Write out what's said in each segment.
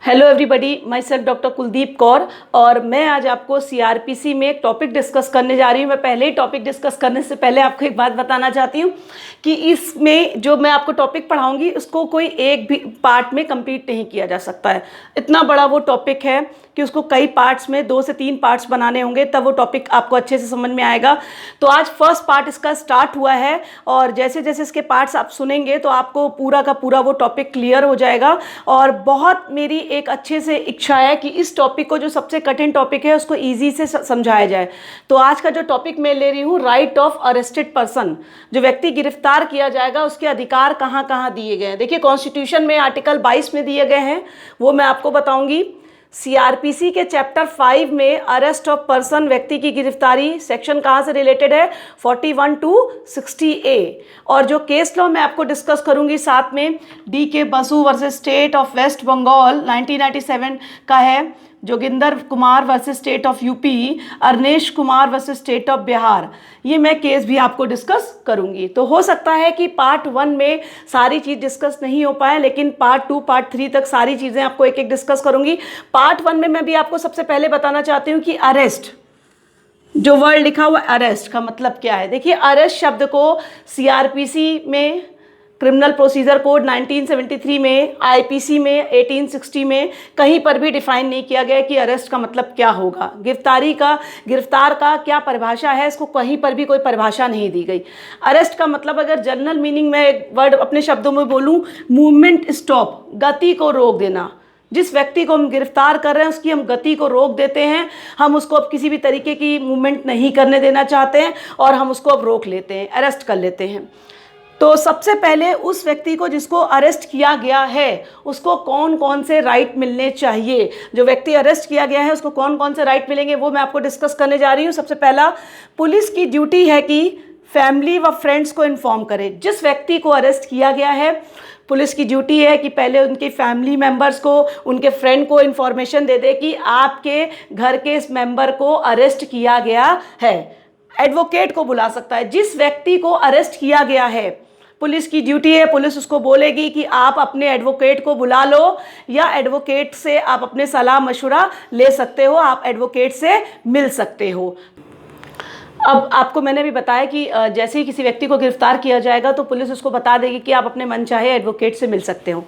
Hello everybody, my self doctor Kuldeep Kaur और मैं आज आपको सीआरपीसी में एक टॉपिक डिस्कस करने जा रही हूँ। मैं पहले ही टॉपिक डिस्कस करने से पहले आपको एक बात बताना चाहती हूँ कि इसमें जो मैं आपको टॉपिक पढ़ाऊँगी उसको कोई एक भी पार्ट में कंप्लीट नहीं किया जा सकता है। इतना बड़ा वो टॉपिक है कि उसको कई पार्ट्स में 2 से 3 पार्ट्स बनाने होंगे, तब वो टॉपिक आपको अच्छे से समझ में आएगा। तो आज फर्स्ट पार्ट इसका स्टार्ट हुआ है और जैसे जैसे इसके पार्ट्स आप सुनेंगे तो आपको पूरा का पूरा वो टॉपिक क्लियर हो जाएगा। और बहुत मेरी एक अच्छे से इच्छा है कि इस टॉपिक को, जो सबसे कठिन टॉपिक है, उसको ईजी से समझाया जाए। तो आज का जो टॉपिक मैं ले रही हूँ, राइट ऑफ अरेस्टेड पर्सन, जो व्यक्ति गिरफ्तार किया जाएगा उसके अधिकार कहाँ कहाँ दिए गए हैं। देखिए, कॉन्स्टिट्यूशन में आर्टिकल 22 में दिए गए हैं, वो मैं आपको बताऊंगी। सीआरपीसी के चैप्टर 5 में अरेस्ट ऑफ पर्सन, व्यक्ति की गिरफ्तारी, सेक्शन कहाँ से रिलेटेड है, 41 to 60A। और जो केस लॉ मैं आपको डिस्कस करूंगी साथ में, DK Basu versus state of West Bengal 1997 का है। Joginder Kumar versus state of UP, Arnesh Kumar versus state of Bihar, ये मैं केस भी आपको डिस्कस करूंगी। तो हो सकता है कि पार्ट 1 में सारी चीज़ डिस्कस नहीं हो पाए, लेकिन पार्ट 2 पार्ट 3 तक सारी चीज़ें आपको एक एक डिस्कस करूंगी। पार्ट 1 में मैं भी आपको सबसे पहले बताना चाहती हूँ कि अरेस्ट, जो वर्ड लिखा हुआ अरेस्ट का मतलब क्या है। देखिए, अरेस्ट शब्द को सीआरपीसी में, क्रिमिनल प्रोसीजर कोड 1973 में, आईपीसी में 1860 में कहीं पर भी डिफाइन नहीं किया गया कि अरेस्ट का मतलब क्या होगा। गिरफ्तार का क्या परिभाषा है, इसको कहीं पर भी कोई परिभाषा नहीं दी गई। अरेस्ट का मतलब, अगर जनरल मीनिंग में एक वर्ड अपने शब्दों में बोलूं, मूवमेंट स्टॉप, गति को रोक देना। जिस व्यक्ति को हम गिरफ्तार कर रहे हैं उसकी हम गति को रोक देते हैं, हम उसको अब किसी भी तरीके की मूवमेंट नहीं करने देना चाहते हैं और हम उसको अब रोक लेते हैं, अरेस्ट कर लेते हैं। तो सबसे पहले उस व्यक्ति को जिसको अरेस्ट किया गया है उसको कौन कौन से राइट मिलने चाहिए, जो व्यक्ति अरेस्ट किया गया है उसको कौन कौन से राइट मिलेंगे, वो मैं आपको डिस्कस करने जा रही हूँ। सबसे पहला, पुलिस की ड्यूटी है कि फैमिली व फ्रेंड्स को इन्फॉर्म करे। जिस व्यक्ति को अरेस्ट किया गया है, पुलिस की ड्यूटी है कि पहले उनके फैमिली मेंबर्स को, उनके फ्रेंड को इन्फॉर्मेशन दे दे कि आपके घर के इस मेंबर को अरेस्ट किया गया है। एडवोकेट को बुला सकता है। जिस व्यक्ति को अरेस्ट किया गया है, पुलिस की ड्यूटी है, पुलिस उसको बोलेगी कि आप अपने एडवोकेट को बुला लो, या एडवोकेट से आप अपने सलाह मशवरा ले सकते हो, आप एडवोकेट से मिल सकते हो। अब आपको मैंने भी बताया कि जैसे ही किसी व्यक्ति को गिरफ्तार किया जाएगा तो पुलिस उसको बता देगी कि आप अपने मनचाहे एडवोकेट से मिल सकते हो।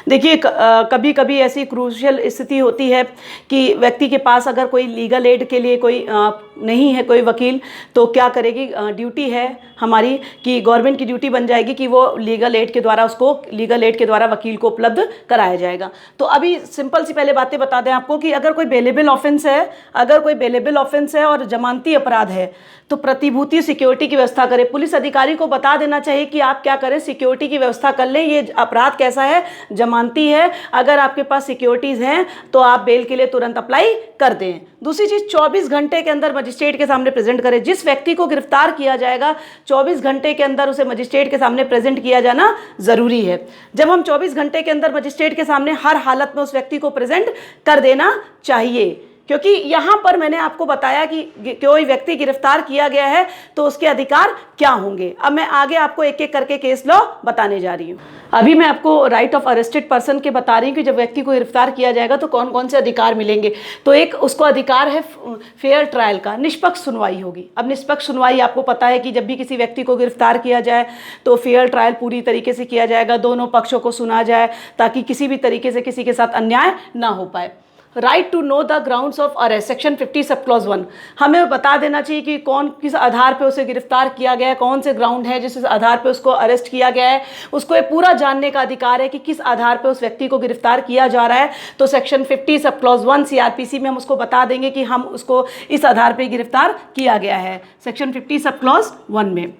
देखिए, कभी कभी ऐसी क्रूशियल स्थिति होती है कि व्यक्ति के पास अगर कोई लीगल एड के लिए कोई नहीं है, कोई वकील, तो क्या करेगी, ड्यूटी है हमारी कि गवर्नमेंट की ड्यूटी बन जाएगी कि वो लीगल एड के द्वारा, उसको लीगल एड के द्वारा वकील को उपलब्ध कराया जाएगा। तो अभी सिंपल सी पहले बातें बता दें आपको कि अगर कोई बेलेबल ऑफेंस है और जमानती अपराध है तो प्रतिभूति सिक्योरिटी की व्यवस्था करें। पुलिस अधिकारी को बता देना चाहिए कि आप क्या करें, सिक्योरिटी की व्यवस्था कर लें। ये अपराध कैसा है, जमानती है, अगर आपके पास सिक्योरिटीज़ हैं तो आप बेल के लिए तुरंत अप्लाई कर दें। दूसरी चीज़, 24 घंटे के अंदर मजिस्ट्रेट के सामने प्रेजेंट करें। जिस व्यक्ति को गिरफ्तार किया जाएगा 24 घंटे के अंदर उसे मजिस्ट्रेट के सामने प्रेजेंट किया जाना ज़रूरी है। जब हम 24 घंटे के अंदर मजिस्ट्रेट के सामने, हर हालत में उस व्यक्ति को प्रेजेंट कर देना चाहिए, क्योंकि यहाँ पर मैंने आपको बताया कि कोई व्यक्ति गिरफ्तार किया गया है तो उसके अधिकार क्या होंगे। अब मैं आगे आपको एक एक करके केस लॉ बताने जा रही हूँ। अभी मैं आपको राइट ऑफ अरेस्टेड पर्सन के बता रही हूँ कि जब व्यक्ति को गिरफ्तार किया जाएगा तो कौन कौन से अधिकार मिलेंगे। तो एक उसको अधिकार है फेयर ट्रायल का, निष्पक्ष सुनवाई होगी। अब निष्पक्ष सुनवाई आपको पता है कि जब भी किसी व्यक्ति को गिरफ्तार किया जाए तो फेयर ट्रायल पूरी तरीके से किया जाएगा, दोनों पक्षों को सुना जाए ताकि किसी भी तरीके से किसी के साथ अन्याय ना हो पाए। Right to know the grounds of arrest, section 50 sub clause 1, हमें बता देना चाहिए कि कौन किस आधार पे उसे गिरफ्तार किया गया है, कौन से ग्राउंड है जिस आधार पे उसको अरेस्ट किया गया है। उसको ये पूरा जानने का अधिकार है कि किस आधार पे उस व्यक्ति को गिरफ्तार किया जा रहा है। तो सेक्शन 50 सब क्लॉज 1 सीआरपीसी में हम उसको बता देंगे कि हम उसको इस आधार पर गिरफ्तार किया गया है, सेक्शन 50 सब क्लॉज 1 में।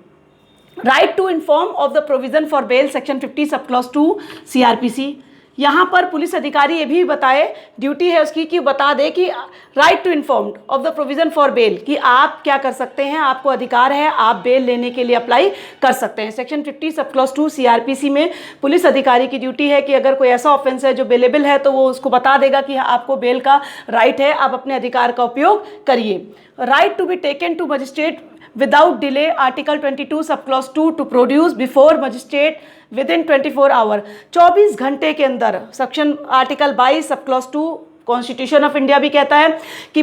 Right to inform of the provision for bail, section 50 sub clause 2 CrPC. यहाँ पर पुलिस अधिकारी ये भी बताए, ड्यूटी है उसकी कि बता दे कि right to inform of the provision for bail, कि आप क्या कर सकते हैं, आपको अधिकार है, आप बेल लेने के लिए अप्लाई कर सकते हैं। सेक्शन 50 सब क्लॉज 2 सीआरपीसी में पुलिस अधिकारी की ड्यूटी है कि अगर कोई ऐसा ऑफेंस है जो बेलेबल है तो वो उसको बता देगा कि आपको बेल का राइट है, आप अपने अधिकार का उपयोग करिए। Right to be taken to magistrate without delay article 22 sub clause 2 to produce before magistrate within 24 hour, 24 घंटे के अंदर। Section article 22 sub clause 2 constitution of India भी कहता है कि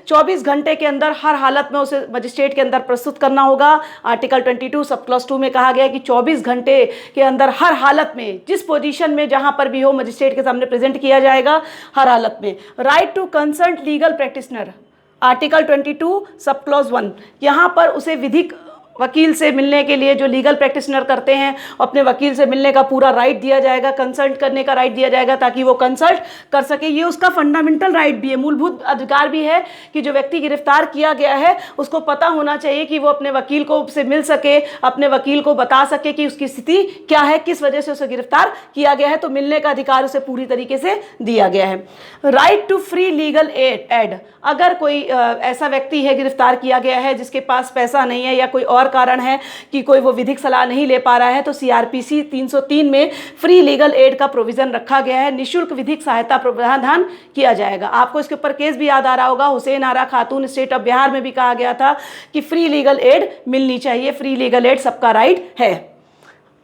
24 घंटे के अंदर हर हालत में उसे मजिस्ट्रेट के अंदर प्रस्तुत करना होगा। आर्टिकल 22 सब क्लॉज 2 में कहा गया है कि 24 घंटे के अंदर हर हालत में, जिस पोजीशन में जहां पर भी हो, मजिस्ट्रेट के सामने प्रेजेंट किया जाएगा हर हालत में। Right to consult legal practitioner, article 22 sub clause 1, यहाँ पर उसे विधिक वकील से मिलने के लिए, जो लीगल प्रैक्टिशनर करते हैं, अपने वकील से मिलने का पूरा राइट दिया जाएगा, कंसल्ट करने का राइट दिया जाएगा ताकि वो कंसल्ट कर सके। ये उसका फंडामेंटल राइट भी है, मूलभूत अधिकार भी है कि जो व्यक्ति गिरफ्तार किया गया है उसको पता होना चाहिए कि वो अपने वकील को से मिल सके, अपने वकील को बता सके कि उसकी स्थिति क्या है, किस वजह से उसे गिरफ्तार किया गया है। तो मिलने का अधिकार उसे पूरी तरीके से दिया गया है। Right to free legal aid, अगर कोई ऐसा व्यक्ति है गिरफ्तार किया गया है जिसके पास पैसा नहीं है या कोई और कारण है कि कोई वो विधिक सलाह नहीं ले पा रहा है, तो सीआरपीसी 303 में फ्री लीगल एड का प्रोविजन रखा गया है। निःशुल्क विधिक सहायता प्रावधान किया जाएगा। आपको इसके ऊपर केस भी याद आ रहा होगा, हुसैन आरा खातून स्टेट ऑफ बिहार में भी कहा गया था कि फ्री लीगल एड मिलनी चाहिए। फ्री लीगल एड सबका राइट है।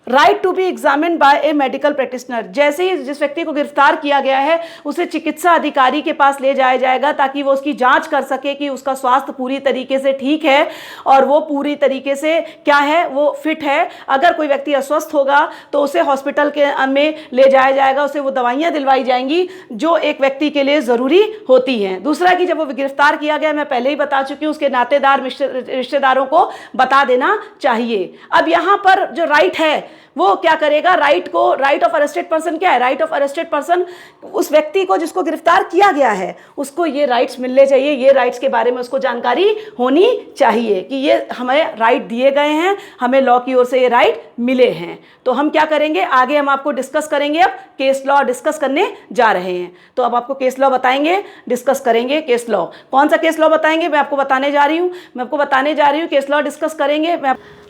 Right to be examined by a medical practitioner, जैसे ही जिस व्यक्ति को गिरफ्तार किया गया है उसे चिकित्सा अधिकारी के पास ले जाया जाएगा ताकि वो उसकी जांच कर सके कि उसका स्वास्थ्य पूरी तरीके से ठीक है और वो पूरी तरीके से क्या है, वो फिट है। अगर कोई व्यक्ति अस्वस्थ होगा तो उसे हॉस्पिटल के में ले जाया जाएगा, उसे वो दवाइयाँ दिलवाई जाएंगी जो एक व्यक्ति के लिए ज़रूरी होती हैं। दूसरा कि जब वो गिरफ्तार किया गया, मैं पहले ही बता चुकी हूँ, उसके नातेदार रिश्तेदारों को बता देना चाहिए। अब यहाँ पर जो राइट है वो क्या करेगा, राइट ऑफ अरेस्टेड पर्सन क्या है, राइट ऑफ अरेस्टेड पर्सन उस व्यक्ति को जिसको गिरफ्तार किया गया है उसको ये राइट्स मिलने चाहिए, ये राइट्स के बारे में उसको जानकारी होनी चाहिए कि ये हमें राइट दिए गए हैं, हमें लॉ की ओर से ये राइट मिले हैं। तो हम क्या करेंगे आगे, हम आपको डिस्कस करेंगे। अब केस लॉ डिस्कस करने जा रहे हैं, तो अब आपको केस लॉ बताएंगे, डिस्कस करेंगे केस लॉ। कौन सा केस लॉ बताएंगे, मैं आपको बताने जा रही हूँ, केस लॉ डिस्कस करेंगे।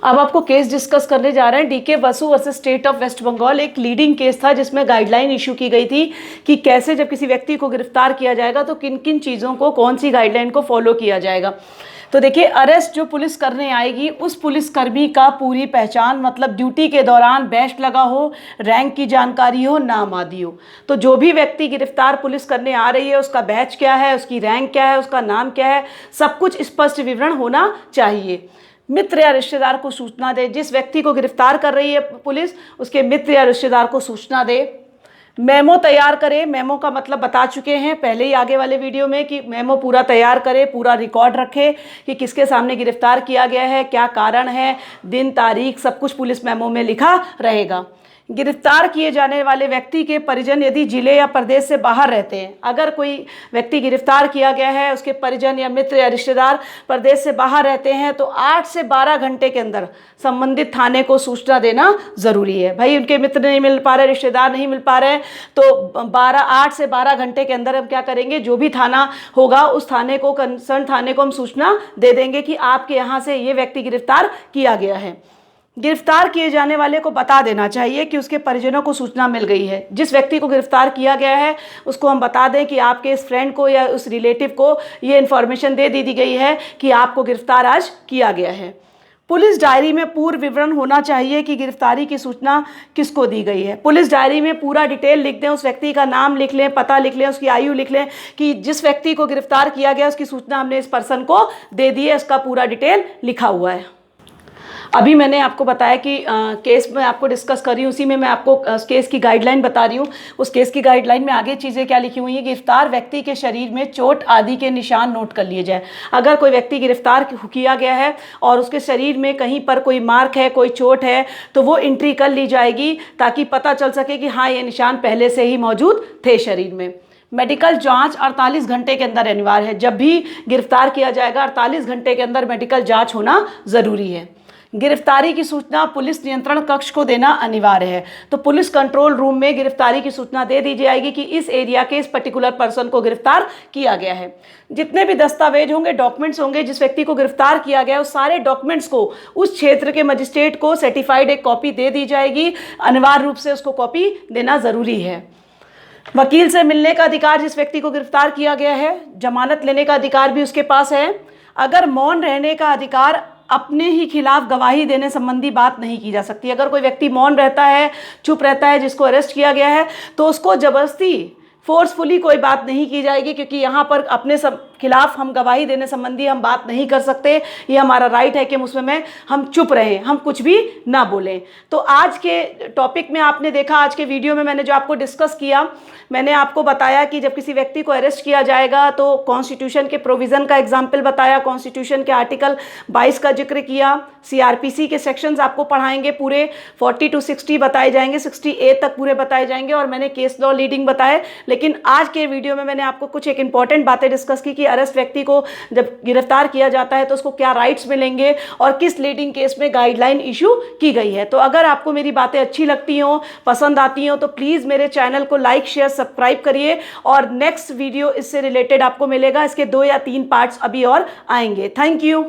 अब आपको केस डिस्कस करने जा रहे हैं। DK Basu versus state of West Bengal एक लीडिंग केस था जिसमें गाइडलाइन इशू की गई थी कि कैसे जब किसी व्यक्ति को गिरफ्तार किया जाएगा तो किन किन चीज़ों को, कौन सी गाइडलाइन को फॉलो किया जाएगा। तो देखिए, अरेस्ट जो पुलिस करने आएगी उस पुलिसकर्मी का पूरी पहचान, मतलब ड्यूटी के दौरान बैच लगा हो, रैंक की जानकारी हो, नाम आदि हो। तो जो भी व्यक्ति गिरफ्तार पुलिस करने आ रही है उसका बैच क्या है, उसकी रैंक क्या है, उसका नाम क्या है, सब कुछ स्पष्ट विवरण होना चाहिए। मित्र या रिश्तेदार को सूचना दे, जिस व्यक्ति को गिरफ्तार कर रही है पुलिस उसके मित्र या रिश्तेदार को सूचना दे। मेमो तैयार करे, मेमो का मतलब बता चुके हैं पहले ही आगे वाले वीडियो में कि मेमो पूरा तैयार करे, पूरा रिकॉर्ड रखे कि किसके सामने गिरफ्तार किया गया है, क्या कारण है, दिन तारीख, सब कुछ पुलिस मेमो में लिखा रहेगा। गिरफ्तार किए जाने वाले व्यक्ति के परिजन यदि जिले या प्रदेश से बाहर रहते हैं, अगर कोई व्यक्ति गिरफ्तार किया गया है उसके परिजन या मित्र या रिश्तेदार प्रदेश से बाहर रहते हैं तो 8 से 12 घंटे के अंदर संबंधित थाने को सूचना देना ज़रूरी है। भाई उनके मित्र नहीं मिल पा रहे, रिश्तेदार नहीं मिल पा रहे, तो 8 से 12 घंटे के अंदर हम क्या करेंगे, जो भी थाना होगा उस थाने को, कंसर्न थाने को हम सूचना दे देंगे कि आपके यहाँ से ये व्यक्ति गिरफ्तार किया गया है। गिरफ्तार किए जाने वाले को बता देना चाहिए कि उसके परिजनों को सूचना मिल गई है। जिस व्यक्ति को गिरफ्तार किया गया है उसको हम बता दें कि आपके इस फ्रेंड को या उस रिलेटिव को ये इन्फॉर्मेशन दे दी गई है कि आपको गिरफ्तार आज किया गया है। पुलिस डायरी में पूर्व विवरण होना चाहिए कि गिरफ्तारी की सूचना किसको दी गई है। पुलिस डायरी में पूरा डिटेल लिख दें, उस व्यक्ति का नाम लिख लें, पता लिख लें, उसकी आयु लिख लें कि जिस व्यक्ति को गिरफ्तार किया गया उसकी सूचना हमने इस पर्सन को दे दी है, उसका पूरा डिटेल लिखा हुआ है। अभी मैंने आपको बताया कि केस में आपको डिस्कस कर रही हूँ, उसी में मैं आपको केस की गाइडलाइन बता रही हूँ। उस केस की गाइडलाइन में आगे चीज़ें क्या लिखी हुई हैं, गिरफ्तार व्यक्ति के शरीर में चोट आदि के निशान नोट कर लिए जाए। अगर कोई व्यक्ति गिरफ्तार किया गया है और उसके शरीर में कहीं पर कोई मार्क है, कोई चोट है, तो वो एंट्री कर ली जाएगी ताकि पता चल सके कि हाँ ये निशान पहले से ही मौजूद थे शरीर में। मेडिकल जांच 48 घंटे के अंदर अनिवार्य है। जब भी गिरफ्तार किया जाएगा 48 घंटे के अंदर मेडिकल जांच होना ज़रूरी है। गिरफ्तारी की सूचना पुलिस नियंत्रण कक्ष को देना अनिवार्य है। तो पुलिस कंट्रोल रूम में गिरफ्तारी की सूचना दे दी जाएगी कि इस एरिया के इस पर्टिकुलर पर्सन को गिरफ्तार किया गया है। जितने भी दस्तावेज होंगे, डॉक्यूमेंट्स होंगे, जिस व्यक्ति को गिरफ्तार किया गया है उस सारे डॉक्यूमेंट्स को उस क्षेत्र के मजिस्ट्रेट को सर्टिफाइड एक कॉपी दे दी जाएगी। अनिवार्य रूप से उसको कॉपी देना ज़रूरी है। वकील से मिलने का अधिकार जिस व्यक्ति को गिरफ्तार किया गया है, जमानत लेने का अधिकार भी उसके पास है। अगर मौन रहने का अधिकार अपने ही खिलाफ गवाही देने संबंधी बात नहीं की जा सकती। अगर कोई व्यक्ति मौन रहता है, चुप रहता है, जिसको अरेस्ट किया गया है, तो उसको जबरदस्ती फोर्सफुली कोई बात नहीं की जाएगी, क्योंकि यहाँ पर अपने खिलाफ हम गवाही देने संबंधी हम बात नहीं कर सकते। ये हमारा राइट है कि उसमें हम चुप रहें, हम कुछ भी ना बोलें। तो आज के टॉपिक में आपने देखा, आज के वीडियो में मैंने जो आपको डिस्कस किया, मैंने आपको बताया कि जब किसी व्यक्ति को अरेस्ट किया जाएगा तो कॉन्स्टिट्यूशन के प्रोविज़न का एग्जाम्पल बताया, कॉन्स्टिट्यूशन के आर्टिकल 22 का जिक्र किया, सीआरपीसी के सेक्शंस आपको पढ़ाएंगे, पूरे 40 to 60 बताए जाएंगे, 60A तक पूरे बताए जाएंगे, और मैंने केस लॉ लीडिंग बताए। लेकिन आज के वीडियो में मैंने आपको कुछ एक इंपॉर्टेंट बातें डिस्कस की कि अरेस्ट व्यक्ति को जब गिरफ्तार किया जाता है तो उसको क्या राइट्स मिलेंगे और किस लीडिंग केस में गाइडलाइन इशू की गई है। तो अगर आपको मेरी बातें अच्छी लगती हों, पसंद आती हों, तो प्लीज़ मेरे चैनल को लाइक, शेयर, सब्सक्राइब करिए, और नेक्स्ट वीडियो इससे रिलेटेड आपको मिलेगा। इसके 2 या 3 पार्ट्स अभी और आएंगे। Thank you.